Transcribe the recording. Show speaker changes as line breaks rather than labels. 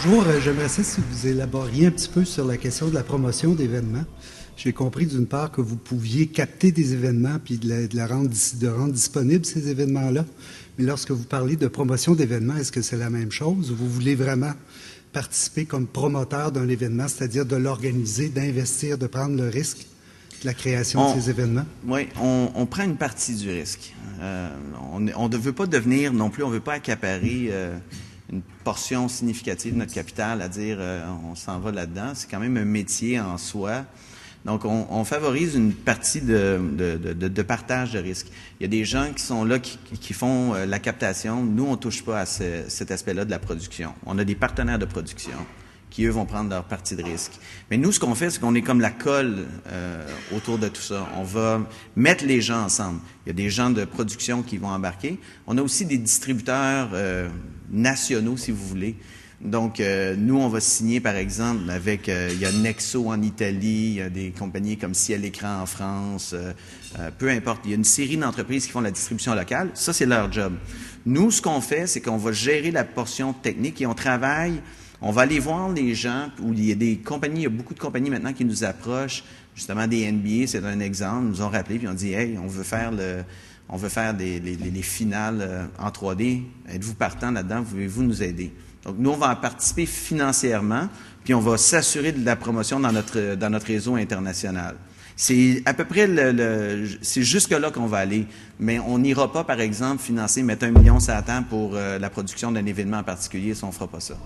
Bonjour, j'aimerais ça si vous élaboriez un petit peu sur la question de la promotion d'événements. J'ai compris d'une part que vous pouviez capter des événements puis de rendre disponibles ces événements-là. Mais lorsque vous parlez de promotion d'événements, est-ce que c'est la même chose ou vous voulez vraiment participer comme promoteur d'un événement, c'est-à-dire de l'organiser, d'investir, de prendre le risque de la création de ces événements?
Oui, on prend une partie du risque. On ne veut pas devenir non plus, on ne veut pas accaparer une portion significative de notre capital à dire on s'en va là-dedans. C'est quand même un métier en soi. Donc, on favorise une partie de partage de risque. Il y a des gens qui sont là, qui font la captation. Nous, on ne touche pas à cet aspect-là de la production. On a des partenaires de production qui, eux, vont prendre leur partie de risque. Mais nous, ce qu'on fait, c'est qu'on est comme la colle autour de tout ça. On va mettre les gens ensemble. Il y a des gens de production qui vont embarquer. On a aussi des distributeurs nationaux, si vous voulez. Donc, nous, on va signer, par exemple, avec, il y a Nexo en Italie, il y a des compagnies comme Ciel Écran en France, peu importe. Il y a une série d'entreprises qui font la distribution locale. Ça, c'est leur job. Nous, ce qu'on fait, c'est qu'on va gérer la portion technique et on travaille. On va aller voir les gens où il y a des compagnies, il y a beaucoup de compagnies maintenant qui nous approchent, justement des NBA, c'est un exemple, ils nous ont rappelé puis on dit « Hey, on veut faire les finales en 3D, êtes-vous partant là-dedans, pouvez-vous nous aider? » Donc, nous, on va en participer financièrement, puis on va s'assurer de la promotion dans notre réseau international. C'est à peu près c'est jusque-là qu'on va aller, mais on n'ira pas, par exemple, mettre 1 million sur la table pour la production d'un événement en particulier, si on ne fera pas ça.